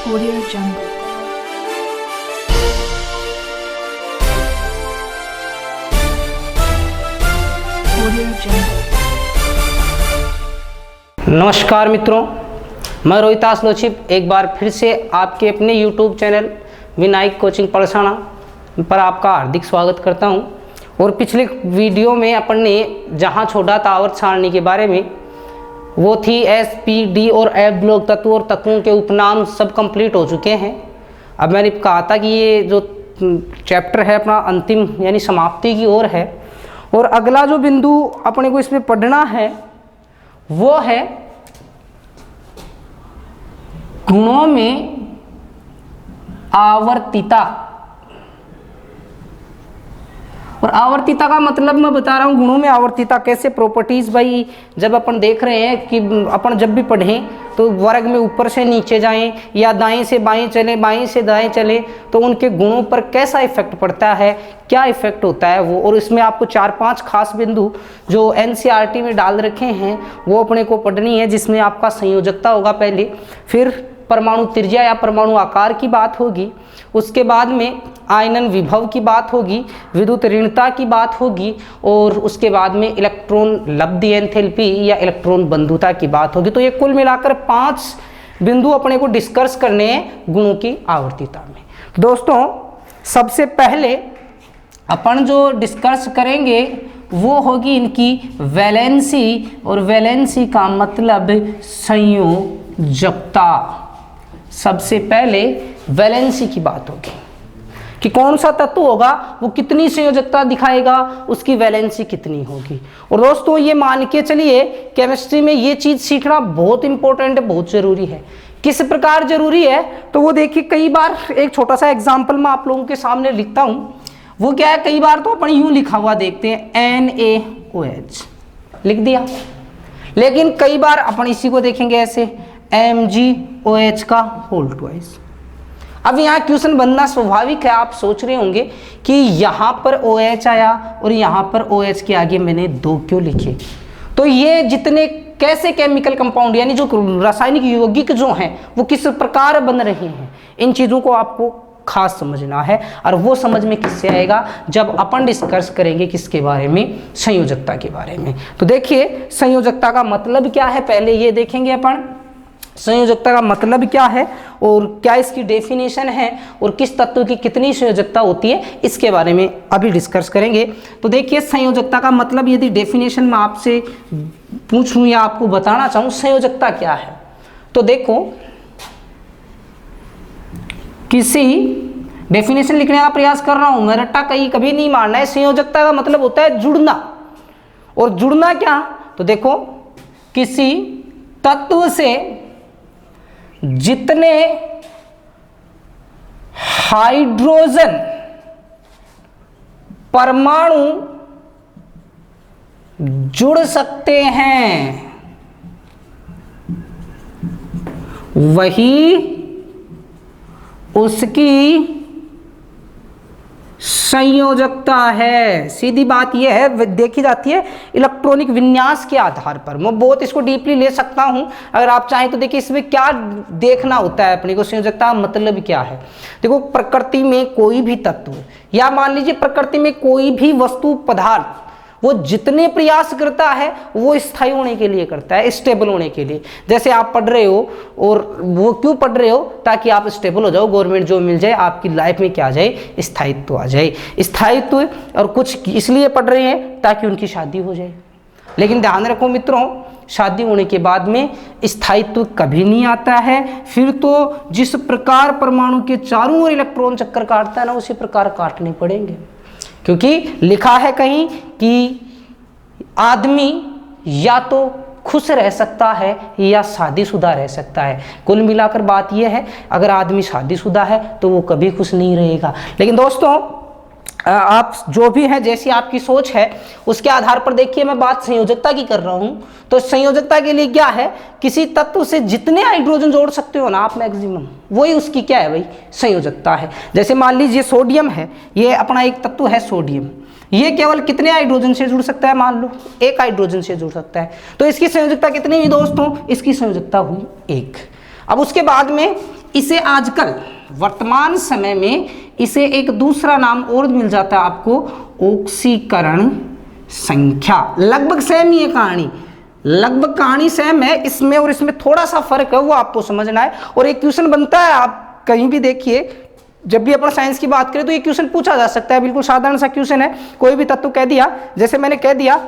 Audio Jungle. Audio Jungle. नमस्कार मित्रों, मैं रोहितास लोचिप एक बार फिर से आपके अपने YouTube चैनल विनायक कोचिंग पाठशाला पर आपका हार्दिक स्वागत करता हूं। और पिछले वीडियो में अपन ने जहां छोड़ा था आवर्त सारणी के बारे में, वो थी एस, पी, डी और एफ ब्लॉक तत्व और तत्वों के उपनाम सब कंप्लीट हो चुके हैं। अब मैंने कहा था कि ये जो चैप्टर है अपना अंतिम यानी समाप्ति की ओर है, और अगला जो बिंदु अपने को इसमें पढ़ना है वो है गुणों में आवर्तिता। और आवर्तिता का मतलब मैं बता रहा हूँ, गुणों में आवर्तिता कैसे प्रॉपर्टीज। भाई जब अपन देख रहे हैं कि अपन जब भी पढ़ें तो वर्ग में ऊपर से नीचे जाएं या दाएं से बाएं चलें, बाएं से दाएं चलें, तो उनके गुणों पर कैसा इफेक्ट पड़ता है, क्या इफेक्ट होता है वो। और इसमें आपको 4-5 खास बिंदु जो एनसीईआरटी में डाल रखे हैं वो अपने को पढ़नी है, जिसमें आपका संयोजकता होगा पहले, फिर परमाणु त्रिज्या या परमाणु आकार की बात होगी, उसके बाद में आयनन विभव की बात होगी, विद्युत ऋणता की बात होगी, और उसके बाद में इलेक्ट्रॉन लब्धि एंथैल्पी या इलेक्ट्रॉन बंधुता की बात होगी। तो ये कुल मिलाकर 5 बिंदु अपने को डिस्कस करने हैं गुणों की आवर्तिता में। दोस्तों सबसे पहले अपन जो डिस्कस करेंगे वो होगी इनकी वैलेंसी, और वैलेंसी का मतलब संयोजकता। सबसे पहले वैलेंसी की बात होगी कि कौन सा तत्व होगा वो कितनी संयोजकता दिखाएगा, उसकी वैलेंसी कितनी होगी। और दोस्तों ये मान के चलिए केमिस्ट्री में ये चीज़ सीखना बहुत इंपॉर्टेंट है, बहुत ज़रूरी है। किस प्रकार जरूरी है तो वो देखिए, कई बार एक छोटा सा एग्जाम्पल मैं आप लोगों के सामने लिखता हूँ। वो क्या है, कई बार तो अपन यूँ लिखा हुआ देखते हैं NaOH लिख दिया, लेकिन कई बार अपन इसी को देखेंगे ऐसे MgOH का होल ट्वाइस। अब यहाँ क्वेश्चन बनना स्वाभाविक है, आप सोच रहे होंगे कि यहाँ पर OH आया और यहाँ पर OH के आगे मैंने 2 क्यों लिखे। तो ये जितने कैसे केमिकल कंपाउंड यानी जो रासायनिक यौगिक जो हैं वो किस प्रकार बन रहे हैं, इन चीज़ों को आपको खास समझना है। और वो समझ में किससे आएगा, जब अपन डिस्कस करेंगे किसके बारे में, संयोजकता के बारे में। तो देखिए संयोजकता का मतलब क्या है, पहले ये देखेंगे अपन संयोजकता का मतलब क्या है और क्या इसकी डेफिनेशन है, और किस तत्व की कितनी संयोजकता होती है, इसके बारे में अभी डिस्कस करेंगे। तो देखिए संयोजकता का मतलब, यदि डेफिनेशन में आपसे पूछूं या आपको बताना चाहूं संयोजकता क्या है, तो देखो किसी डेफिनेशन लिखने का प्रयास कर रहा हूं, मैं रट्टा कभी नहीं मारना है। संयोजकता का मतलब होता है जुड़ना, और जुड़ना क्या, तो देखो किसी तत्व से जितने हाइड्रोजन परमाणु जुड़ सकते हैं वही उसकी संयोजकता है। सीधी बात यह है, देखी जाती है इलेक्ट्रॉनिक विन्यास के आधार पर। मैं बहुत इसको डीपली ले सकता हूं अगर आप चाहें तो। देखिए इसमें क्या देखना होता है अपने को, संयोजकता मतलब क्या है। देखो प्रकृति में कोई भी तत्व या मान लीजिए प्रकृति में कोई भी वस्तु पदार्थ, वो जितने प्रयास करता है वो स्थायी होने के लिए करता है, स्टेबल होने के लिए। जैसे आप पढ़ रहे हो, और वो क्यों पढ़ रहे हो, ताकि आप स्टेबल हो जाओ, गवर्नमेंट जॉब मिल जाए, आपकी लाइफ में क्या आ जाए, स्थायित्व आ जाए। स्थायित्व, और कुछ इसलिए पढ़ रहे हैं ताकि उनकी शादी हो जाए। लेकिन ध्यान रखो मित्रों, शादी होने के बाद में स्थायित्व कभी नहीं आता है। फिर तो जिस प्रकार परमाणु के चारों ओर इलेक्ट्रॉन चक्कर काटता है ना, उसी प्रकार काटने पड़ेंगे। क्योंकि लिखा है कहीं कि आदमी या तो खुश रह सकता है या शादीशुदा रह सकता है। कुल मिलाकर बात यह है, अगर आदमी शादीशुदा है तो वो कभी खुश नहीं रहेगा। लेकिन दोस्तों आप जो भी हैं, जैसी आपकी सोच है उसके आधार पर देखिए, मैं बात संयोजकता की कर रहा हूं। तो संयोजकता के लिए क्या है, किसी तत्व से जितने हाइड्रोजन जोड़ सकते हो ना आप मैक्सिमम, वही उसकी क्या है भाई, संयोजकता है। जैसे मान लीजिए सोडियम है, ये अपना एक तत्व है सोडियम, ये केवल कितने हाइड्रोजन से जुड़ सकता है, मान लो 1 हाइड्रोजन से जुड़ सकता है। तो इसकी संयोजकता कितनी हुई दोस्तों, इसकी संयोजकता हुई 1। अब उसके बाद में इसे आजकल वर्तमान समय में इसे एक दूसरा नाम और मिल जाता है आपको, ऑक्सीकरण संख्या। लगभग सेम ही है कहानी, लगभग कहानी सेम है, इसमें और इसमें थोड़ा सा फर्क है, वो आपको समझना है। और एक क्वेश्चन बनता है, आप कहीं भी देखिए, जब भी अपन साइंस की बात करें तो ये क्वेश्चन पूछा जा सकता है, बिल्कुल साधारण सा क्वेश्चन है। कोई भी तत्व कह दिया, जैसे मैंने कह दिया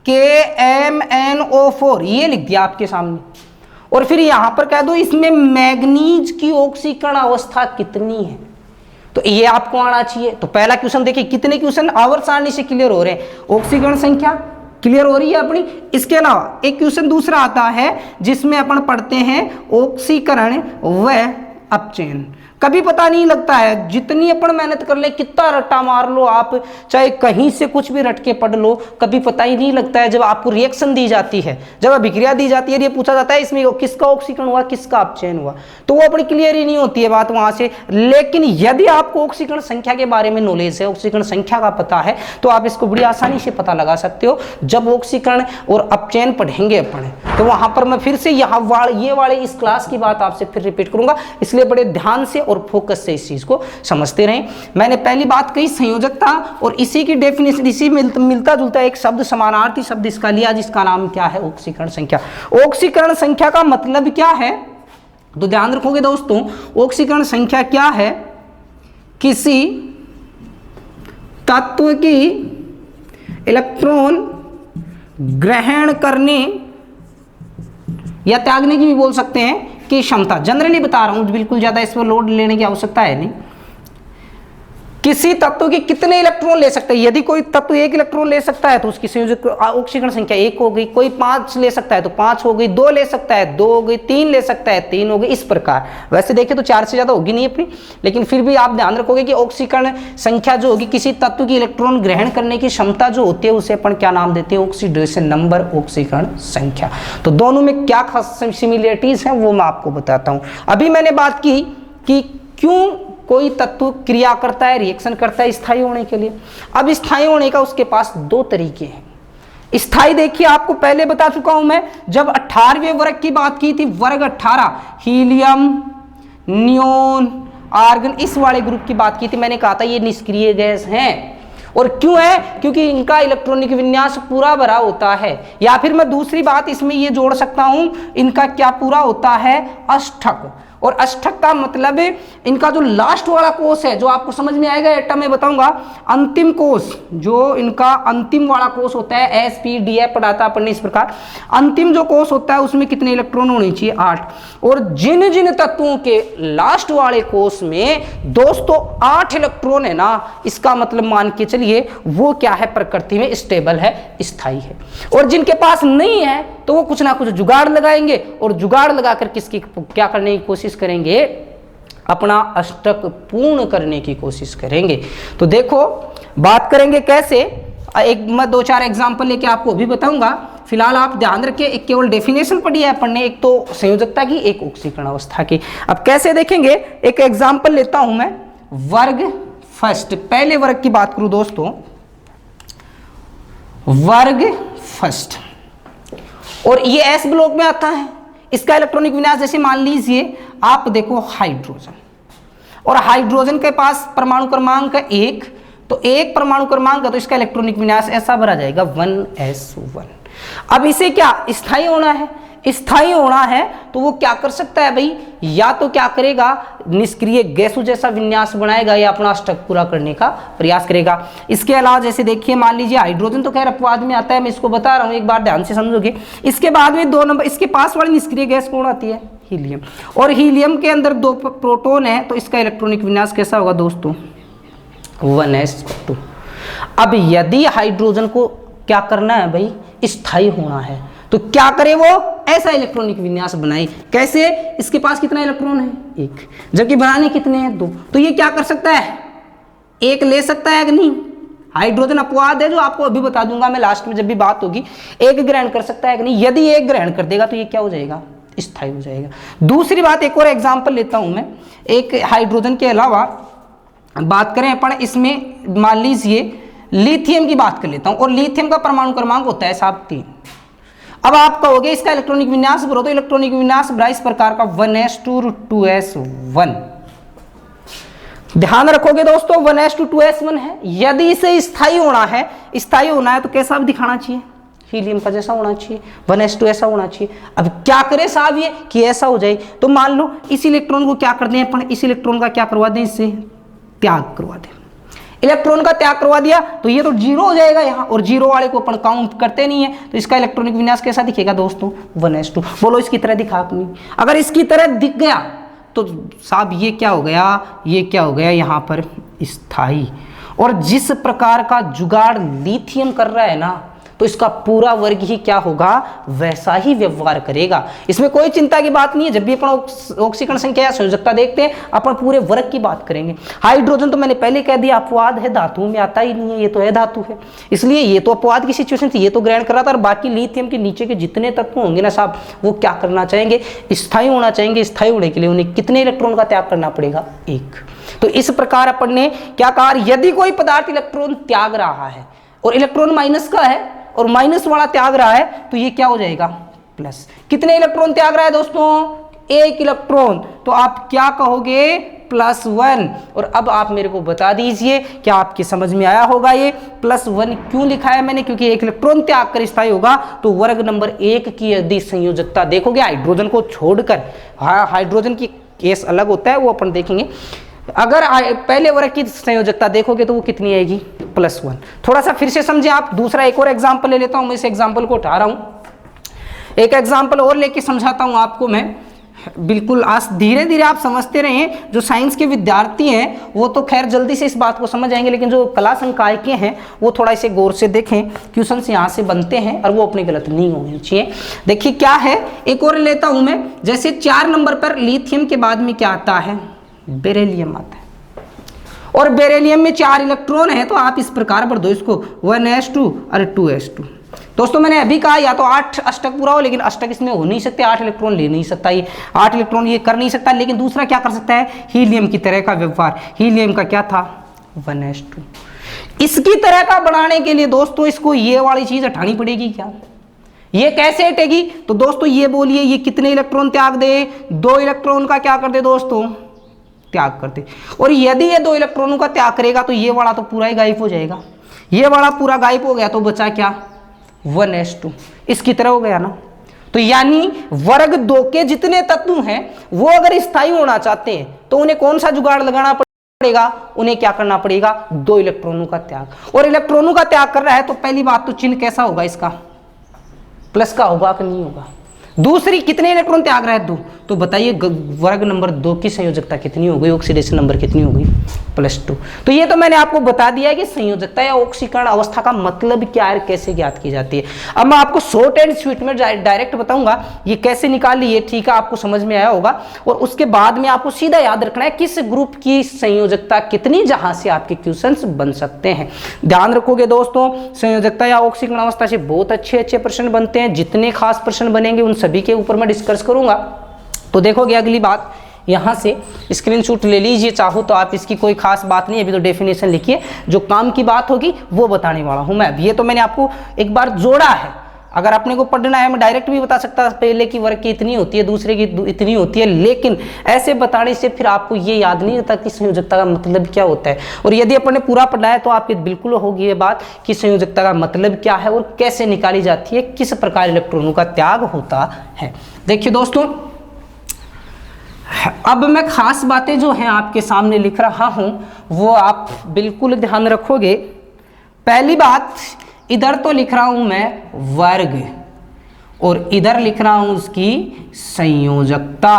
KMnO4, ये लिख दिया आपके सामने, और फिर यहां पर कह दो इसमें मैग्नीज की ऑक्सीकरण अवस्था कितनी है, तो ये आपको आना चाहिए। तो पहला क्वेश्चन देखिए, कितने क्वेश्चन आवर्त सारणी से क्लियर हो रहे हैं, ऑक्सीकरण संख्या क्लियर हो रही है अपनी। इसके अलावा एक क्वेश्चन दूसरा आता है जिसमें अपन पढ़ते हैं ऑक्सीकरण व अपचयन। कभी पता नहीं लगता है, जितनी अपन मेहनत कर ले, कितना रट्टा मार लो आप, चाहे कहीं से कुछ भी रट के पढ़ लो, कभी पता ही नहीं लगता है। जब आपको रिएक्शन दी जाती है, जब अभिक्रिया दी जाती है, ये पूछा जाता है इसमें किसका ऑक्सीकरण हुआ, किसका अपचयन हुआ, तो वो अपनी क्लियर ही नहीं होती है बात वहां से। लेकिन यदि आपको ऑक्सीकरण संख्या के बारे में नॉलेज है, ऑक्सीकरण संख्या का पता है, तो आप इसको बड़ी आसानी से पता लगा सकते हो। जब ऑक्सीकरण और अपचयन पढ़ेंगे अपन, तो वहां पर मैं फिर से ये वाले इस क्लास की बात आपसे फिर रिपीट करूंगा, इसलिए बड़े ध्यान से और फोकस से इस चीज को समझते रहें। मैंने पहली बात कही संयोजकता, और इसी की डेफिनेशन, इसी मिलता जुलता एक शब्द, समानार्थी शब्द इसका लिया, जिसका नाम क्या है, ऑक्सीकरण संख्या। ऑक्सीकरण संख्या का मतलब क्या है, तो ध्यान रखोगे दोस्तों, ऑक्सीकरण संख्या क्या है, किसी तत्व की इलेक्ट्रॉन ग्रहण करने या त्यागने की भी बोल सकते हैं की क्षमता। जनरली बता रहा हूं, बिल्कुल ज्यादा इस पर लोड लेने की आवश्यकता है नहीं। किसी तत्व के कितने इलेक्ट्रॉन ले सकते हैं, यदि कोई तत्व 1 इलेक्ट्रॉन ले सकता है तो उसकी संयोजक ऑक्सीकरण संख्या 1 हो गई। कोई 5 ले सकता है तो 5 हो गई, 2 ले सकता है 2 हो गई, 3 ले सकता है 3 हो गई, इस प्रकार। वैसे देखें तो 4 से ज्यादा होगी नहीं अपनी, लेकिन फिर भी आप ध्यान रखोगे कि ऑक्सीकरण संख्या जो होगी, किसी तत्व की इलेक्ट्रॉन ग्रहण करने की क्षमता जो होती है, उसे अपन क्या नाम देते हैं, ऑक्सीडेशन नंबर, ऑक्सीकरण संख्या। तो दोनों में क्या खास सिमिलरिटीज है वो मैं आपको बताता हूं। अभी मैंने बात की कि क्यों कोई तत्व क्रिया करता है, रिएक्शन करता है स्थायी होने के लिए। अब स्थायी होने का उसके पास 2 तरीके हैं। स्थायी देखिए, आपको पहले बता चुका हूं मैं, जब 18वें वर्ग की बात की थी, वर्ग 18, हीलियम, नियोन, आर्गन, इस वाले ग्रुप की बात की थी, मैंने कहा था ये निष्क्रिय गैस हैं। और क्यों है, क्योंकि इनका इलेक्ट्रॉनिक विन्यास पूरा भरा होता है। या फिर मैं दूसरी बात इसमें ये जोड़ सकता हूं, इनका क्या पूरा होता है, अष्टक। और अष्टक का मतलब इनका जो लास्ट वाला कोष है, जो आपको समझ में आएगा एटम में बताऊंगा, अंतिम कोष, जो इनका अंतिम वाला कोष होता है, SPDF पढ़ाता अपन ने इस प्रकार, अंतिम जो कोष होता है उसमें कितने इलेक्ट्रॉन होने चाहिए, 8। और जिन जिन तत्वों के लास्ट वाले कोष में दोस्तों 8 इलेक्ट्रॉन है ना, इसका मतलब मान के चलिए वो क्या है, प्रकृति में स्टेबल है, स्थायी है। और जिनके पास नहीं है तो वो कुछ ना कुछ जुगाड़ लगाएंगे, और जुगाड़ लगाकर किसकी क्या करने की कोशिश करेंगे, अपना अष्टक पूर्ण करने की कोशिश करेंगे। तो देखो बात करेंगे कैसे, एक मैं 2-4 एग्जांपल लेके आपको भी बताऊंगा। फिलहाल आप ध्यान रखिए, एक केवल डेफिनेशन पढ़ी है अपन ने, एक तो संयोजकता की, एक ऑक्सीकरण अवस्था की। अब कैसे देखेंगे, एक एग्जांपल लेता हूं मैं, वर्ग फर्स्ट, पहले वर्ग की बात करूं दोस्तों, वर्ग फर्स्ट, और ये S ब्लॉक में आता है। इसका इलेक्ट्रॉनिक विन्यास जैसे मान लीजिए आप देखो हाइड्रोजन, और हाइड्रोजन के पास परमाणु क्रमांक 1, तो 1 परमाणु क्रमांक है, तो इसका इलेक्ट्रॉनिक विन्यास ऐसा भरा जाएगा 1s1। अब इसे क्या स्थायी होना है, स्थायी होना है तो वो क्या कर सकता है भाई, या तो क्या करेगा, निष्क्रिय गैसों जैसा विन्यास बनाएगा या अपना अष्टक पूरा करने का प्रयास करेगा। इसके अलावा जैसे देखिए, मान लीजिए हाइड्रोजन तो खैर अपवाद में आता है, मैं इसको बता रहा हूं, एक बार ध्यान से समझोगे। इसके बाद में 2 नंबर, इसके पास वाली निष्क्रिय गैस कौन आती है, हीलियम, और हीलियम के अंदर 2 प्रोटॉन है, तो इसका इलेक्ट्रॉनिक विन्यास कैसा होगा दोस्तों, 1s2। अब यदि हाइड्रोजन को क्या करना है भाई, स्थायी होना है, तो क्या करे वो, ऐसा इलेक्ट्रॉनिक विन्यास बनाए। कैसे, इसके पास कितना इलेक्ट्रॉन है, 1, जबकि बनाने कितने हैं, 2। तो ये क्या कर सकता है, 1 ले सकता है कि नहीं, हाइड्रोजन अपवाद है जो आपको अभी बता दूंगा मैं लास्ट में जब भी बात होगी। 1 ग्रहण कर सकता है कि नहीं, यदि 1 ग्रहण कर देगा तो ये क्या हो जाएगा, स्थायी हो जाएगा। दूसरी बात, एक और एग्जाम्पल लेता हूं मैं, एक हाइड्रोजन के अलावा बात करें अपन, इसमें मान लीजिए लिथियम की बात कर लेता हूं, और लिथियम का परमाणु क्रमांक होता है साहब 3। अब आप कहोगे इसका इलेक्ट्रॉनिक विन्यास भरो, तो इलेक्ट्रॉनिक विन्यास भरा इस प्रकार का 1s2 2s1। ध्यान रखोगे दोस्तों 1s2 2s1 है। यदि इसे स्थायी होना है तो कैसा भी दिखाना चाहिए, हीलियम का जैसा होना चाहिए, 1s2 ऐसा होना चाहिए। अब क्या करे साहब ये कि ऐसा हो जाए, तो मान लो इस इलेक्ट्रॉन को क्या कर दें अपन, इस इलेक्ट्रॉन का क्या करवा दें, इससे त्याग करवा दें। इलेक्ट्रॉन का त्याग करवा दिया तो ये तो जीरो हो जाएगा यहाँ, और जीरो वाले को अपन काउंट करते नहीं है, तो इसका इलेक्ट्रॉनिक विन्यास कैसा दिखेगा दोस्तों 1s2। बोलो इसकी तरह दिखा अपनी, अगर इसकी तरह दिख गया तो साहब ये क्या हो गया यहाँ पर स्थायी। और जिस प्रकार का जुगाड़ लिथियम कर रहा है ना, तो इसका पूरा वर्ग ही क्या होगा, वैसा ही व्यवहार करेगा। इसमें कोई चिंता की बात नहीं है। जब भी अपन ऑक्सीकरण संख्या या संयोजकता देखते हैं अपन पूरे वर्ग की बात करेंगे। हाइड्रोजन तो मैंने पहले कह दिया अपवाद है, धातुओं में आता ही नहीं है, ये तो है धातु है, इसलिए ये तो अपवाद की सिचुएशन थी, ये तो ग्रहण कर रहा था। और बाकी लिथियम के नीचे के जितने तत्व होंगे ना साहब, वो क्या करना चाहेंगे, स्थायी होना चाहेंगे। स्थायी होने के लिए उन्हें कितने इलेक्ट्रॉन का त्याग करना पड़ेगा, 1। तो इस प्रकार अपन ने क्या कहा, यदि कोई पदार्थ इलेक्ट्रॉन त्याग रहा है और इलेक्ट्रॉन माइनस का है और माइनस वाला त्याग रहा है, तो ये क्या हो जाएगा, प्लस। कितने इलेक्ट्रॉन त्याग रहा है दोस्तों, 1 इलेक्ट्रॉन, तो आप क्या कहोगे, +1। और अब आप मेरे को बता दीजिए क्या आपकी समझ में आया होगा ये +1 क्यों लिखा है मैंने, क्योंकि 1 इलेक्ट्रॉन त्याग कर स्थायी होगा। तो वर्ग नंबर 1 की यदि संयोजकता देखोगे, हाइड्रोजन को छोड़कर, हाइड्रोजन की केस अलग होता है, वो अपन देखेंगे। अगर पहले वर्ग की संयोजकता देखोगे तो वो कितनी आएगी, +1। थोड़ा सा फिर से समझे आप, दूसरा एक और एग्जांपल ले लेता हूं, मैं इस एग्जांपल को उठा रहा हूं, एक एग्जांपल और लेके समझाता हूं आपको मैं। बिल्कुल आज धीरे धीरे आप समझते रहें। जो साइंस के विद्यार्थी हैं वो तो खैर जल्दी से इस बात को समझ जाएंगे, लेकिन जो कला संकायिकें हैं वो थोड़ा इसे गौर से देखें। क्वेश्चंस यहाँ से बनते हैं और वो अपने गलत नहीं होने चाहिए। देखिए क्या है, एक और लेता हूं मैं, जैसे 4 नंबर पर लिथियम के बाद में क्या आता है, बेरिलियम आता है, और बेरिलियम में 4 इलेक्ट्रॉन है, तो आप इस प्रकार भर दो इसको 1s2 और 2s2। दोस्तों मैंने अभी कहा या तो 8 अष्टक पूरा हो, लेकिन अष्टक इसमें हो नहीं सकते, 8 इलेक्ट्रॉन ले नहीं सकता, ये 8 इलेक्ट्रॉन ये कर नहीं सकता। लेकिन दूसरा क्या कर सकता है, हीलियम की तरह का व्यवहार। हीलियम का क्या था, 1s2। इसकी तरह का बनाने के लिए दोस्तों इसको ये वाली चीज हटानी पड़ेगी। क्या ये कैसे हटेगी, तो दोस्तों ये बोलिए ये कितने इलेक्ट्रॉन त्याग दे, 2 इलेक्ट्रॉन का क्या कर दे दोस्तों, त्याग कर दे। और यदि ये 2 इलेक्ट्रॉनों का त्याग करेगा तो ये वाला तो पूरा ही गायब हो जाएगा। ये वाला पूरा गायब हो गया तो बचा क्या, 1s2, इसकी तरह हो गया ना। तो यानी वर्ग 2 के जितने तत्व हैं वो अगर स्थायी होना चाहते हैं तो उन्हें कौन सा जुगाड़ लगाना पड़ेगा, उन्हें क्या करना पड़ेगा, 2 इलेक्ट्रॉनों का त्याग। और इलेक्ट्रॉनों का त्याग कर रहा है तो पहली बात तो चिन्ह कैसा होगा इसका, प्लस का होगा कि नहीं होगा। दूसरी कितने इलेक्ट्रॉन त्याग रहा है, 2, तो बताइए वर्ग नंबर 2 की संयोजकता कितनी हो गई, ऑक्सीडेशन नंबर कितनी हो गई, +2। तो ये तो मैंने आपको बता दिया है कि संयोजकता या ऑक्सीकरण अवस्था का मतलब क्या है, कैसे ज्ञात की जाती है। अब मैं आपको शॉर्ट एंड स्वीट में डायरेक्ट बताऊंगा ये कैसे निकालिए, ठीक है, आपको समझ में आया होगा। और उसके बाद में आपको सीधा याद रखना है किस ग्रुप की संयोजकता कितनी, जहां से आपके क्वेश्चंस बन सकते हैं। ध्यान रखोगे दोस्तों, संयोजकता या ऑक्सीकरण अवस्था से बहुत अच्छे प्रश्न बनते हैं। जितने खास प्रश्न बनेंगे उन सभी के ऊपर मैं डिस्कस करूंगा। तो देखोगे अगली बात, यहाँ से स्क्रीनशॉट ले लीजिए, चाहो तो आप, इसकी कोई खास बात नहीं, अभी तो डेफिनेशन लिखिए, जो काम की बात होगी वो बताने वाला हूं मैं। ये तो मैंने आपको एक बार जोड़ा है, अगर अपने को पढ़ना है मैं डायरेक्ट भी बता सकता, पहले की वर्ग की इतनी होती है, दूसरे की इतनी होती है, लेकिन ऐसे बताने से फिर आपको ये याद नहीं रहता कि संयोजकता का मतलब क्या होता है। और यदि अपन ने पूरा पढ़ा है तो आपकी बिल्कुल होगी ये बात कि संयोजकता का मतलब क्या है और कैसे निकाली जाती है, किस प्रकार इलेक्ट्रॉनों का त्याग होता है। देखिए दोस्तों, अब मैं खास बातें जो हैं आपके सामने लिख रहा हूं वो आप बिल्कुल ध्यान रखोगे। पहली बात, इधर तो लिख रहा हूं मैं वर्ग और इधर लिख रहा हूं उसकी संयोजकता।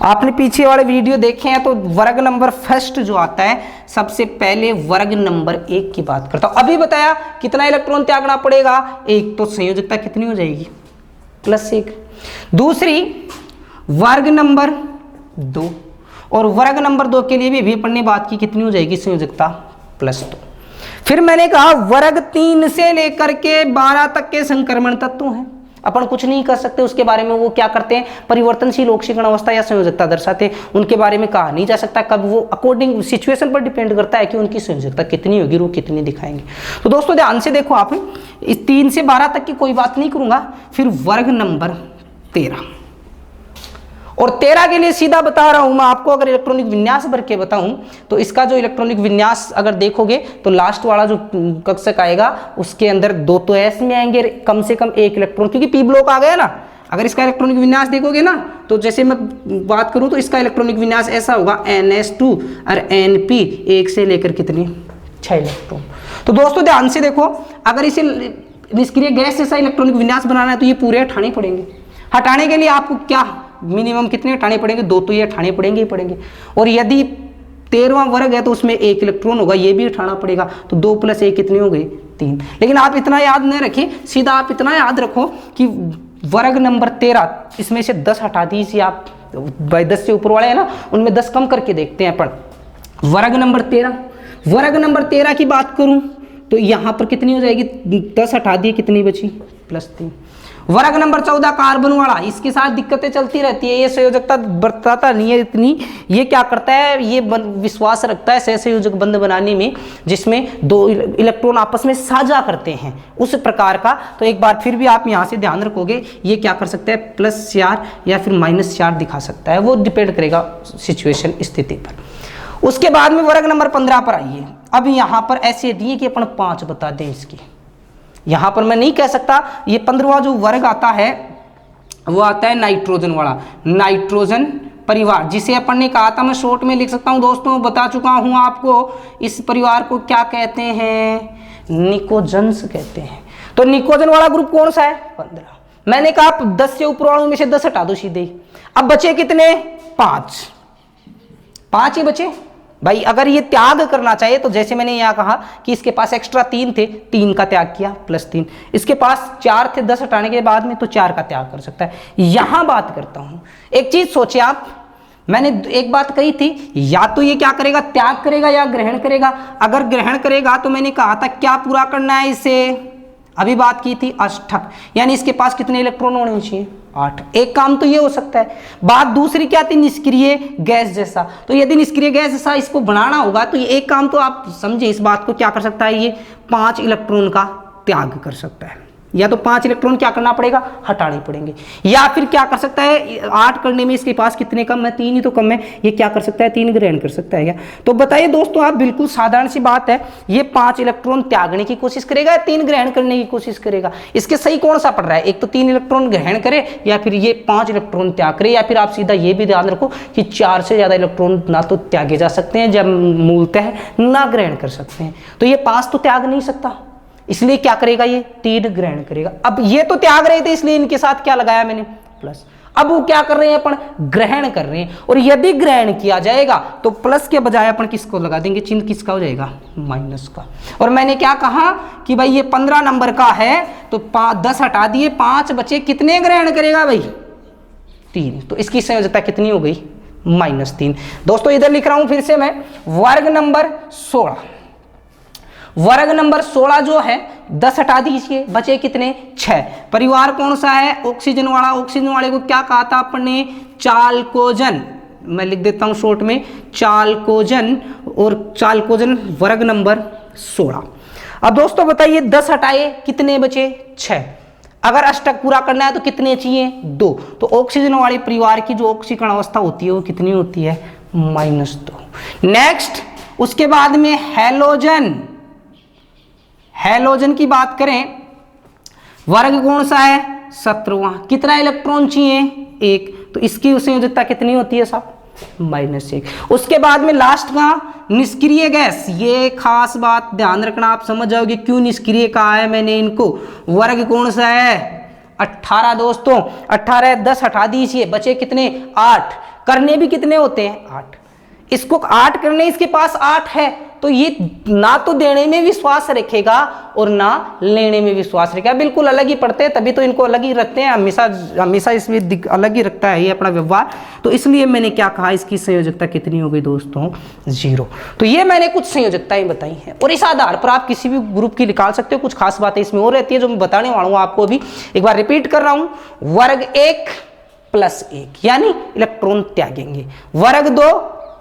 आपने पीछे वाले वीडियो देखे हैं तो वर्ग नंबर फर्स्ट जो आता है सबसे पहले वर्ग नंबर 1 की बात करता हूं। अभी बताया कितना इलेक्ट्रॉन त्यागना पड़ेगा, 1, तो संयोजकता कितनी हो जाएगी, +1। दूसरी वर्ग नंबर 2, और वर्ग नंबर 2 के लिए भी अपन ने बात की, कितनी हो जाएगी संयोजकता, +2। फिर मैंने कहा वर्ग 3 से लेकर के 12 तक के संक्रमण तत्व हैं। अपन कुछ नहीं कर सकते उसके बारे में। वो क्या करते हैं, परिवर्तनशील ऑक्सीकरण अवस्था या संयोजकता दर्शाते हैं, उनके बारे में कहा नहीं जा सकता कब। वो अकॉर्डिंग सिचुएशन पर डिपेंड करता है कि उनकी संयोजकता कितनी होगी, वो कितनी दिखाएंगे। तो दोस्तों ध्यान से देखो आप, इस 3 से 12 तक की कोई बात नहीं करूंगा। फिर वर्ग नंबर 13, और 13 के लिए सीधा बता रहा हूं मैं आपको। अगर इलेक्ट्रॉनिक विन्यास भर के बताऊं तो इसका जो इलेक्ट्रॉनिक विन्यास अगर देखोगे तो लास्ट वाला जो कक्षक आएगा उसके अंदर 2 तो एस में आएंगे, कम से कम 1 इलेक्ट्रॉन, क्योंकि पी ब्लॉक आ गया ना। अगर इसका इलेक्ट्रॉनिक विन्यास देखोगे ना तो जैसे मैं बात करूं तो इसका इलेक्ट्रॉनिक विन्यास ऐसा होगा NS2 और NP 1 से लेकर कितने 6 इलेक्ट्रॉन। तो दोस्तों ध्यान से देखो, अगर इसे निष्क्रिय गैस जैसा इलेक्ट्रॉनिक विन्यास बनाना है तो ये पूरे हटाने पड़ेंगे। हटाने के लिए आपको क्या मिनिमम कितने हटाने पड़ेंगे, 2 तो ये हटाने पड़ेंगे ही पड़ेंगे। और यदि 13वां वर्ग है तो उसमें 1 इलेक्ट्रॉन होगा, ये भी उठाना पड़ेगा। तो 2 + 1 कितने हो गए, 3। लेकिन आप इतना याद नहीं रखिए, सीधा आप इतना याद रखो कि वर्ग नंबर 13 इसमें से 10 हटा दीजिए आप। 10 से ऊपर वाले हैं ना, उनमें 10 कम करके देखते हैं अपन। वर्ग नंबर 13 की बात करूं तो यहां पर कितनी हो जाएगी, 10 हटा दिए, कितनी बची, +3। वर्ग नंबर 14 कार्बन वाला, इसके साथ दिक्कतें चलती रहती है, ये संयोजकता बरताता नहीं है इतनी। ये क्या करता है, ये विश्वास रखता है सहसंयोजक बंध बनाने में जिसमें 2 इलेक्ट्रॉन आपस में साझा करते हैं, उस प्रकार का। तो एक बार फिर भी आप यहाँ से ध्यान रखोगे, ये क्या कर सकता है, +4 या फिर -4 दिखा सकता है, वो डिपेंड करेगा सिचुएशन, स्थिति पर। उसके बाद में वर्ग नंबर 15 पर आइए। अब यहाँ पर ऐसे नहीं है कि अपन 5 बता दें इसकी, यहां पर मैं नहीं कह सकता। ये 15वां जो वर्ग आता है वो आता है नाइट्रोजन वाला, नाइट्रोजन परिवार, जिसे अपन ने कहा था, मैं शॉर्ट में लिख सकता हूं दोस्तों, बता चुका हूं आपको। इस परिवार को क्या कहते हैं, निकोजन्स कहते हैं। तो निकोजन वाला ग्रुप कौन सा है, 15। मैंने कहा 10 से ऊपर वालों में से 10 हटा दो सीधे। अब बचे कितने, 5 ही बचे भाई। अगर ये त्याग करना चाहिए तो जैसे मैंने यहाँ कहा कि इसके पास एक्स्ट्रा 3 थे, 3 का त्याग किया, +3। इसके पास 4 थे 10 हटाने के बाद में, तो 4 का त्याग कर सकता है। यहां बात करता हूं, एक चीज सोचिए आप, मैंने एक बात कही थी, या तो ये क्या करेगा, त्याग करेगा या ग्रहण करेगा। अगर ग्रहण करेगा तो मैंने कहा था क्या पूरा करना है इसे, अभी बात की थी अष्टक, यानी इसके पास कितने इलेक्ट्रॉन होने चाहिए, 8। एक काम तो ये हो सकता है। बात दूसरी क्या थी, निष्क्रिय गैस जैसा। तो यदि निष्क्रिय गैस जैसा इसको बनाना होगा तो ये एक काम तो आप समझे इस बात को, क्या कर सकता है, ये 5 इलेक्ट्रॉन का त्याग कर सकता है। या तो 5 इलेक्ट्रॉन क्या करना पड़ेगा, हटाने पड़ेंगे। या फिर क्या कर सकता है, 8 करने में इसके पास कितने कम है, 3 ही तो कम है, ये क्या कर सकता है, 3 ग्रहण कर सकता है क्या। तो बताइए दोस्तों आप, बिल्कुल साधारण सी बात है, ये 5 इलेक्ट्रॉन त्यागने की कोशिश करेगा या 3 ग्रहण करने की कोशिश करेगा। इसके सही कौन सा पड़ रहा है, एक तो 3 इलेक्ट्रॉन ग्रहण करे या फिर ये 5 इलेक्ट्रॉन त्याग करे। या फिर आप सीधा ये भी ध्यान रखो कि 4 से ज्यादा इलेक्ट्रॉन ना तो त्यागे जा सकते हैं जब मूलतः ना ग्रहण कर सकते हैं। तो ये 5 तो त्याग नहीं सकता, इसलिए क्या करेगा, ये 3 ग्रहण करेगा। अब ये तो त्याग रहे थे इसलिए इनके साथ क्या लगाया मैंने, प्लस। अब वो क्या कर रहे हैं, अपन ग्रहण कर रहे हैं। और यदि ग्रहण किया जाएगा तो प्लस के बजाय अपन किसको लगा देंगे, चिन्ह किसका हो जाएगा, माइनस का। और मैंने क्या कहा कि भाई ये 15 नंबर का है तो 10 हटा दिए, 5 बचे, कितने ग्रहण करेगा भाई, 3। तो इसकी संयोजकता कितनी हो गई, -3। दोस्तों इधर लिख रहा हूं फिर से मैं, वर्ग नंबर 16। वर्ग नंबर 16 जो है 10 हटा दीजिए, बचे कितने, 6। परिवार कौन सा है, ऑक्सीजन वाला। ऑक्सीजन वाले को क्या कहा था अपन ने, चाल्कोजन। मैं लिख देता हूं शॉर्ट में, चाल्कोजन। और चाल्कोजन वर्ग नंबर 16। अब दोस्तों बताइए 10 हटाए कितने बचे, 6। अगर अष्टक पूरा करना है तो कितने चाहिए, 2। तो ऑक्सीजन वाले परिवार की जो ऑक्सीकरण अवस्था होती है वो कितनी होती है, -2। नेक्स्ट उसके बाद में हैलोजन। हैलोजन की बात करें, वर्ग कौन सा है, 17वां। कितना इलेक्ट्रॉन चाहिए, 1। तो इसकी संयोजकता कितनी होती है साहब, -1। उसके बाद में लास्ट का निष्क्रिय गैस, ये खास बात ध्यान रखना, आप समझ जाओगे क्यों निष्क्रिय कहा है मैंने इनको। वर्ग कौन सा है, 18 दोस्तों। 18 10 हटा दीजिए, बचे कितने, 8। करने भी कितने होते हैं, 8। इसको 8 करने इसके पास 8 है तो ये ना तो देने में विश्वास रखेगा और ना लेने में विश्वास रखेगा, बिल्कुल अलग ही पढ़ते हैं, तभी तो इनको अलग ही रखते हैं, हमेशा हमेशा इसमें अलग ही रखता है ये अपना व्यवहार। तो इसलिए मैंने क्या कहा, इसकी संयोजकता कितनी हो गई दोस्तों, 0। तो ये मैंने कुछ संयोजकताएं बताई हैं और इस आधार पर आप किसी भी ग्रुप की निकाल सकते हो। कुछ खास बातें इसमें और रहती है जो मैं बताने वाला हूं आपको। अभी एक बार रिपीट कर रहा हूं, वर्ग 1 + 1 यानी इलेक्ट्रॉन त्यागेंगे, वर्ग 2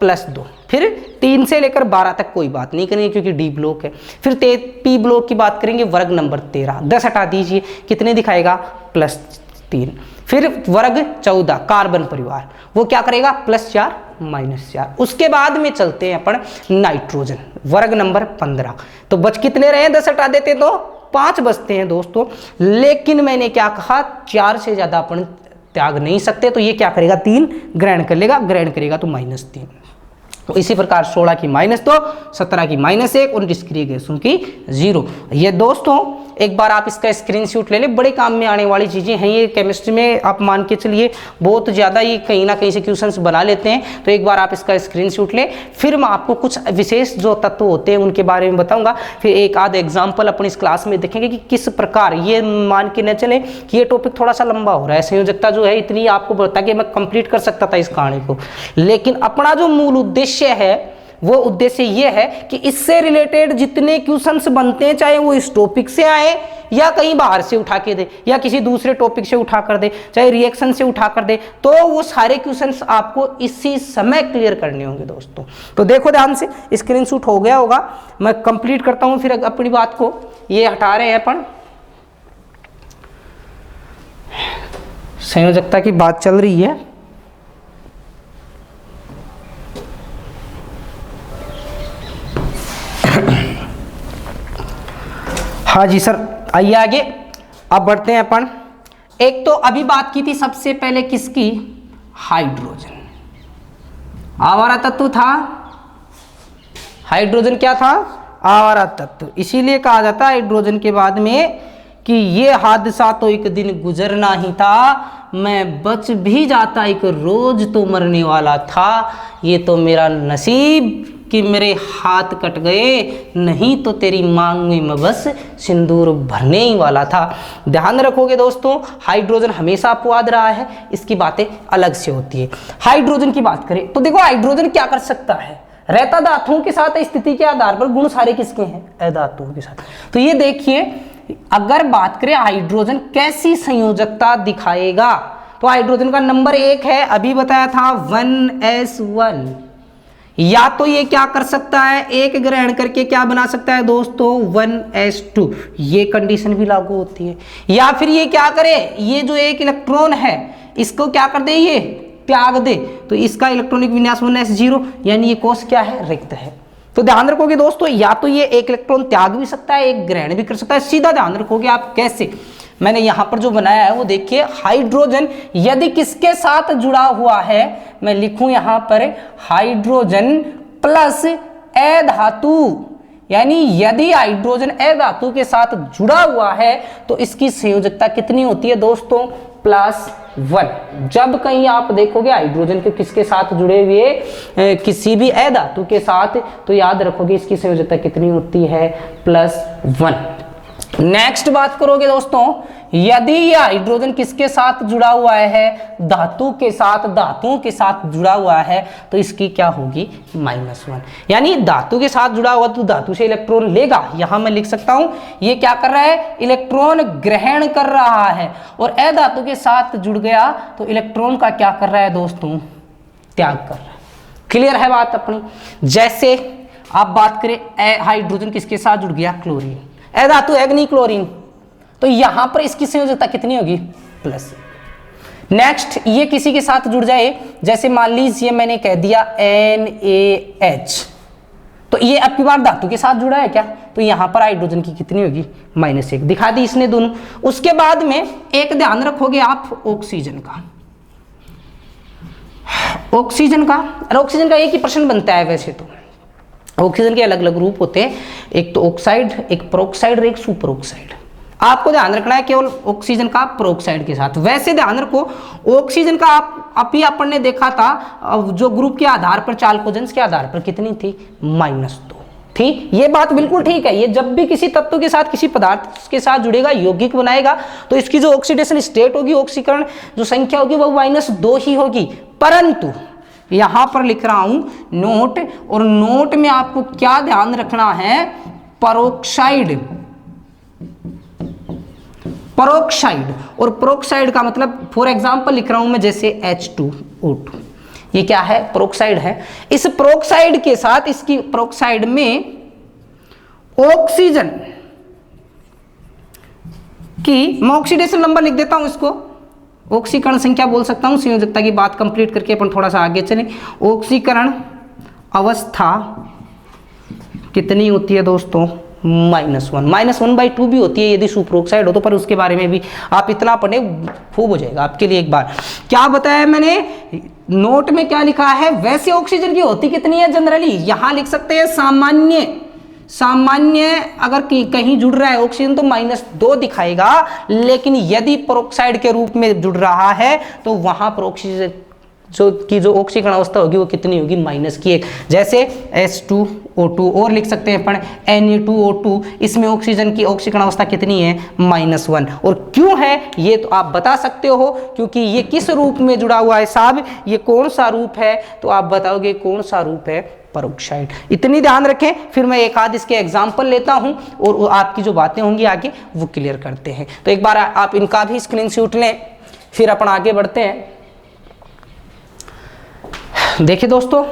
+ 2, फिर 3 से लेकर 12 तक कोई बात नहीं करेंगे क्योंकि डी ब्लॉक है। फिर पी ब्लॉक की बात करेंगे, वर्ग नंबर 13, 10 हटा दीजिए, कितने दिखाएगा, +3। फिर वर्ग 14 कार्बन परिवार, वो क्या करेगा, +4 -4। उसके बाद में चलते हैं अपन नाइट्रोजन, वर्ग नंबर 15। तो बच कितने रहे, 10 हटा देते तो 5 बचते हैं दोस्तों। लेकिन मैंने क्या कहा, 4 से ज्यादा अपन त्याग नहीं सकते, तो ये क्या करेगा, 3 ग्रहण कर लेगा, ग्रहण करेगा तो -3। तो इसी प्रकार 16 की -2, 17 की -1 और निष्क्रिय गैसों की 0। ये दोस्तों एक बार आप इसका स्क्रीनशॉट ले लें, बड़े काम में आने वाली चीज़ें हैं ये। केमिस्ट्री में आप मान के चलिए बहुत ज़्यादा ये कहीं ना कहीं से क्वेश्चंस बना लेते हैं, तो एक बार आप इसका स्क्रीनशॉट लें। फिर मैं आपको कुछ विशेष जो तत्व होते हैं उनके बारे में बताऊंगा, फिर एक आध एग्जाम्पल अपनी इस क्लास में देखेंगे कि किस प्रकार, ये मान के न चले कि ये टॉपिक थोड़ा सा लंबा हो रहा है, संयोजकता जो है इतनी आपको बता कि मैं कंप्लीट कर सकता था इस कहानी को, लेकिन अपना जो मूल उद्देश्य है वो उद्देश्य ये है कि इससे रिलेटेड जितने क्वेश्चंस बनते हैं, चाहे वो इस टॉपिक से आए या कहीं बाहर से उठा के दे या किसी दूसरे टॉपिक से उठा कर दे, चाहे रिएक्शन से उठा कर दे, तो वो सारे क्वेश्चंस आपको इसी समय क्लियर करने होंगे दोस्तों। तो देखो ध्यान से, स्क्रीनशॉट हो गया होगा, मैं कंप्लीट करता हूं फिर अपनी बात को। ये हटा रहे हैं अपन, संयोजकता की बात चल रही है। हाँ जी सर, आइए आगे अब बढ़ते हैं अपन। एक तो अभी बात की थी सबसे पहले किसकी, हाइड्रोजन। आवारा तत्व था, हाइड्रोजन क्या था, आवारा तत्व। इसीलिए कहा जाता है हाइड्रोजन के बाद में कि ये हादसा तो एक दिन गुजरना ही था, मैं बच भी जाता एक रोज तो मरने वाला था, ये तो मेरा नसीब कि मेरे हाथ कट गए, नहीं तो तेरी मांग में मैं बस सिंदूर भरने ही वाला था। ध्यान रखोगे दोस्तों, हाइड्रोजन हमेशा अपवाद रहा है, इसकी बातें अलग से होती है। हाइड्रोजन की बात करें तो देखो हाइड्रोजन क्या कर सकता है, रहता धातुओं के साथ स्थिति के आधार पर गुण सारे किसके हैं, अधातुओं के साथ। तो ये देखिए, अगर बात करें हाइड्रोजन कैसी संयोजकता दिखाएगा, तो हाइड्रोजन का नंबर 1 है, अभी बताया था 1s1। या तो ये क्या कर सकता है, एक ग्रहण करके क्या बना सकता है दोस्तों, 1s2, ये कंडीशन भी लागू होती है। या फिर ये क्या करे, ये जो एक इलेक्ट्रॉन है इसको क्या कर दे, ये त्याग दे, तो इसका इलेक्ट्रॉनिक विन्यास 1s0, यानी ये कोष क्या है, रिक्त है। तो ध्यान रखोगे दोस्तों, या तो ये एक इलेक्ट्रॉन त्याग भी सकता है, एक ग्रहण भी कर सकता है। सीधा ध्यान रखोगे आप कैसे, मैंने यहां पर जो बनाया है वो देखिए, हाइड्रोजन यदि किसके साथ जुड़ा हुआ है, मैं लिखूं यहां पर हाइड्रोजन प्लस ए धातु, यानी यदि हाइड्रोजन ए धातु के साथ जुड़ा हुआ है तो इसकी संयोजकता कितनी होती है दोस्तों, +1। जब कहीं आप देखोगे हाइड्रोजन के किसके साथ जुड़े हुए, किसी भी ए धातु के साथ, तो याद रखोगे इसकी संयोजकता कितनी होती है, +1। नेक्स्ट बात करोगे दोस्तों, यदि यह हाइड्रोजन किसके साथ जुड़ा हुआ है, धातु के साथ, धातुओं के साथ जुड़ा हुआ है, तो इसकी क्या होगी, -1। यानी धातु के साथ जुड़ा हुआ तो धातु से इलेक्ट्रॉन लेगा, यहां मैं लिख सकता हूं ये क्या कर रहा है, इलेक्ट्रॉन ग्रहण कर रहा है, और अधातु के साथ जुड़ गया तो इलेक्ट्रॉन का क्या कर रहा है दोस्तों, त्याग कर रहा है। क्लियर है बात अपनी। जैसे आप बात करें हाइड्रोजन किसके साथ जुड़ गया, क्लोरीन, अधातु अग्नि क्लोरीन, तो यहां पर इसकी संयोजकता कितनी होगी, +। नेक्स्ट ये किसी के साथ जुड़ जाए, जैसे मान लीजिए मैंने कह दिया NaH, तो ये अब की बार धातु के साथ जुड़ा है क्या, तो यहां पर हाइड्रोजन की कितनी होगी, -1, दिखा दी इसने दोनों। उसके बाद में एक ध्यान रखोगे आप ऑक्सीजन का, ऑक्सीजन का एक ही प्रश्न बनता है वैसे तो। ऑक्सीजन के अलग अलग रूप होते हैं, एक तो ऑक्साइड, एक पेरोक्साइड और एक सुपर ऑक्साइड। आपको ध्यान रखना है केवल ऑक्सीजन का पेरोक्साइड के साथ। वैसे ध्यान रखो ऑक्सीजन का अभी अपन ने देखा था जो ग्रुप के आधार पर, चालकोजेंस के आधार पर कितनी थी, -2। ठीक, ये बात बिल्कुल ठीक है। ये जब भी किसी तत्व के साथ, किसी पदार्थ के साथ जुड़ेगा, यौगिक बनाएगा, तो इसकी जो ऑक्सीडेशन स्टेट होगी, ऑक्सीकरण जो संख्या होगी, वो -2 ही होगी। परंतु यहां पर लिख रहा हूं नोट, और नोट में आपको क्या ध्यान रखना है, परोक्साइड, परोक्साइड, और परोक्साइड का मतलब फॉर एग्जांपल लिख रहा हूं मैं, जैसे H2O2, ये क्या है, परोक्साइड है। इस परोक्साइड के साथ, इसकी परोक्साइड में ऑक्सीजन की, मैं ऑक्सीडेशन नंबर लिख देता हूं इसको, ऑक्सीकरण संख्या बोल सकता हूं, संयोजकता की बात कंप्लीट करके अपन थोड़ा सा आगे चलें। ऑक्सीकरण अवस्था कितनी होती है दोस्तों, -1, -1/2 भी होती है यदि सुपरऑक्साइड हो तो, पर उसके बारे में भी आप इतना पढ़े खूब हो जाएगा आपके लिए। एक बार क्या बताया मैंने, नोट में क्या लिखा है, वैसे ऑक्सीजन की होती कितनी है जनरली, यहां लिख सकते हैं सामान्य, सामान्य अगर कहीं जुड़ रहा है ऑक्सीजन तो -2 दिखाएगा, लेकिन यदि परोक्साइड के रूप में जुड़ रहा है तो वहां पर ऑक्सीजन जो ऑक्सीकरण अवस्था होगी वो कितनी होगी, -1। जैसे H2O2, और लिख सकते हैं अपन Na2O2, इसमें ऑक्सीजन की ऑक्सीकरण अवस्था कितनी है, -1। और क्यों है ये तो आप बता सकते हो, क्योंकि ये किस रूप में जुड़ा हुआ है साहब, ये कौन सा रूप है, तो आप बताओगे कौन सा रूप है, परोक्साइड। इतनी ध्यान रखें, फिर मैं एक आध इसके एग्जाम्पल लेता हूं और आपकी जो बातें होंगी आगे वो क्लियर करते हैं। तो एक बार आप इनका भी स्क्रीनशॉट लें, फिर अपन आगे बढ़ते हैं। देखिए दोस्तों,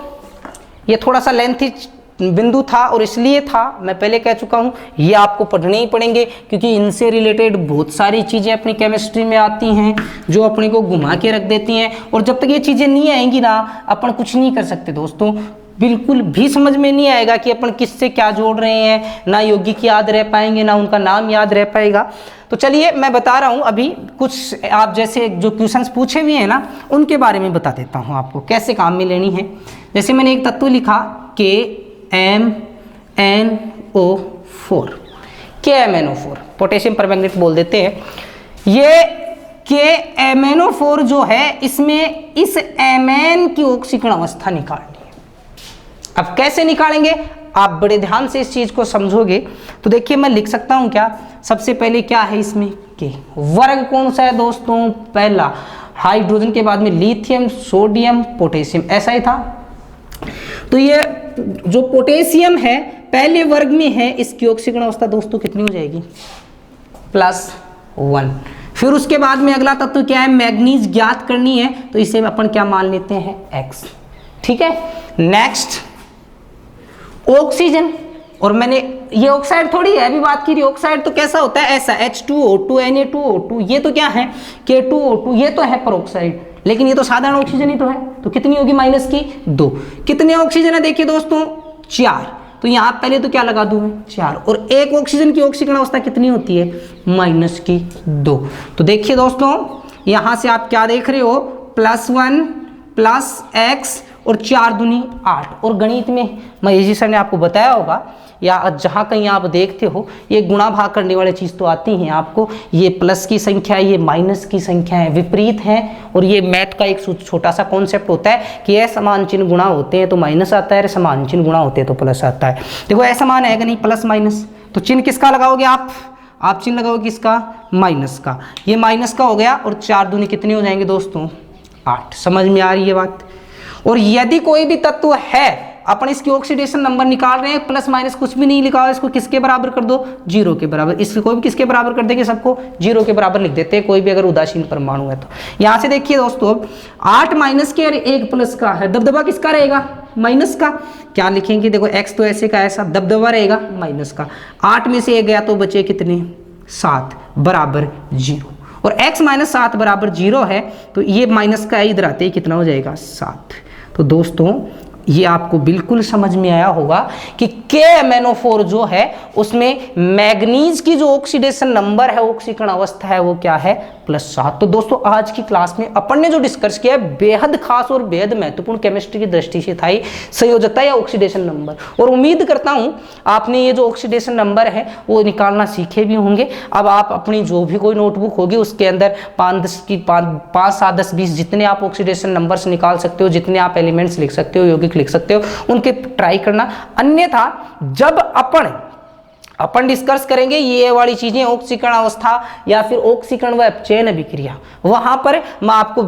ये थोड़ा सा लेंथी बिंदु था और इसलिए था, मैं पहले कह चुका हूं, ये आपको पढ़ने ही पड़ेंगे, क्योंकि इनसे रिलेटेड बहुत सारी चीज़ें अपनी केमिस्ट्री में आती हैं जो अपने को घुमा के रख देती हैं, और जब तक ये चीज़ें नहीं आएंगी ना, अपन कुछ नहीं कर सकते दोस्तों। बिल्कुल भी समझ में नहीं आएगा कि अपन किससे क्या जोड़ रहे हैं, ना यौगिक याद रह पाएंगे, ना उनका नाम याद रह पाएगा। तो चलिए मैं बता रहा हूँ अभी कुछ, आप जैसे जो क्वेश्चंस पूछे हुए हैं ना, उनके बारे में बता देता हूँ आपको कैसे काम में लेनी है। जैसे मैंने एक तत्व लिखा KMnO4, KMnO4, पोटेशियम परमैंगनेट बोल देते हैं। ये KMnO4 जो है, इसमें इस Mn की ऑक्सीकरण अवस्था निकालनी है। अब कैसे निकालेंगे, आप बड़े ध्यान से इस चीज को समझोगे तो देखिए मैं लिख सकता हूं क्या, सबसे पहले क्या है इसमें K, वर्ग कौन सा है दोस्तों, पहला, हाइड्रोजन के बाद में लिथियम, सोडियम, पोटेशियम, ऐसा ही था। तो ये जो पोटेशियम है पहले वर्ग में है, इसकी ऑक्सीकरण अवस्था दोस्तों कितनी हो जाएगी, +1। फिर उसके बाद में अगला तत्व क्या है, मैग्नीज ज्ञात करनी है, तो इसे अपन क्या मान लेते हैं, X। ठीक है, नेक्स्ट ऑक्सीजन, और मैंने ये ऑक्साइड थोड़ी है अभी बात की रही, ऑक्साइड तो कैसा होता है, ऐसा H2O2, Na2O2, ये तो क्या है, K2O2, ये तो है परोक्साइड, लेकिन ये तो साधारण ऑक्सीजन ही तो है, तो कितनी होगी, -2। कितने ऑक्सीजन है देखिए दोस्तों, 4, तो यहाँ पहले तो क्या लगा दूं मैं, 4, और एक ऑक्सीजन की ऑक्सीकरण अवस्था कितनी होती है, -2। तो देखिए दोस्तों, यहां से आप क्या देख रहे हो, +1 +X और 4 दूनी 8, और गणित में महेश जी सर ने आपको बताया होगा, या जहाँ कहीं आप देखते हो ये गुणा भाग करने वाली चीज़ तो आती हैं आपको, ये प्लस की संख्या, ये माइनस की संख्या है, विपरीत है। और ये मैथ का एक छोटा सा कॉन्सेप्ट होता है कि असमान चिन्ह गुणा होते हैं तो माइनस आता है, समान चिन्ह गुणा होते हैं तो प्लस आता है। देखो असमान है कि नहीं, प्लस माइनस, तो चिन्ह किसका लगाओगे आप चिन्ह लगाओगे किसका, माइनस का, ये माइनस का हो गया, और 4 दूनी कितने हो जाएंगे दोस्तों, 8। समझ में आ रही है बात। और यदि कोई भी तत्व है, अपन इसकी ऑक्सीडेशन नंबर निकाल रहे हैं, प्लस माइनस कुछ भी नहीं लिखा हुआ, इसको किसके बराबर कर दो, 0 के बराबर। इसको भी किसके बराबर कर देंगे, सबको 0 के बराबर लिख देते हैं, कोई भी अगर उदासीन परमाणु है तो। यहां से देखिए दोस्तों, 8 माइनस के और 1 प्लस का है, दबदबा किसका रहेगा, माइनस का। क्या लिखेंगे, देखो x तो ऐसे का ऐसा, दबदबा रहेगा माइनस का। 8 में से 1 गया तो बचे कितने, 7 बराबर 0, और x - 7 बराबर 0 है, तो ये माइनस का इधर आते ही कितना हो जाएगा, 7। तो दोस्तों ये आपको बिल्कुल समझ में आया होगा कि KMnO4 जो है उसमें मैग्नीज की जो ऑक्सीडेशन नंबर है, ऑक्सीकरण अवस्था है, वो क्या है, +7। तो दोस्तों आज की क्लास में अपन ने जो डिस्कस किया है बेहद खास और बेहद महत्वपूर्ण केमिस्ट्री की दृष्टि से था, संयोजकता या ऑक्सीडेशन नंबर। और उम्मीद करता हूं आपने ये जो ऑक्सीडेशन नंबर है वो निकालना सीखे भी होंगे। अब आप अपनी जो भी कोई नोटबुक होगी उसके अंदर 5, 7, 10, 20 जितने आप ऑक्सीडेशन नंबर्स निकाल सकते हो, जितने आप एलिमेंट्स लिख सकते हो, यौगिक लिख सकते हो, उनके ट्राई करना। अन्यथा जब अपन डिस्कस करेंगे ये वाली चीजें, ऑक्सीकरण अवस्था या फिर ऑक्सीकरण व अपचयन अभिक्रिया, वहां पर मैं आपको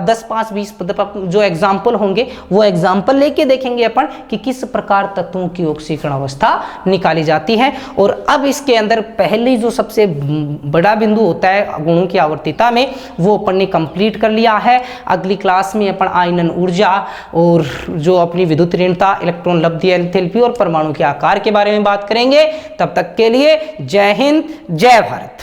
10, 5, 20 जो एग्जाम्पल होंगे वो एग्जाम्पल लेके देखेंगे अपन कि किस प्रकार तत्वों की ऑक्सीकरण अवस्था निकाली जाती है। और अब इसके अंदर पहले जो सबसे बड़ा बिंदु होता है गुणों की आवर्तिता में, वो अपन ने कंप्लीट कर लिया है। अगली क्लास में अपन आयनन ऊर्जा और जो अपनी विद्युत ऋणता, इलेक्ट्रॉन लब्धि, एंथैल्पी और परमाणु के आकार के बारे में बात करेंगे। तब तक के लिए जय हिंद, जय भारत।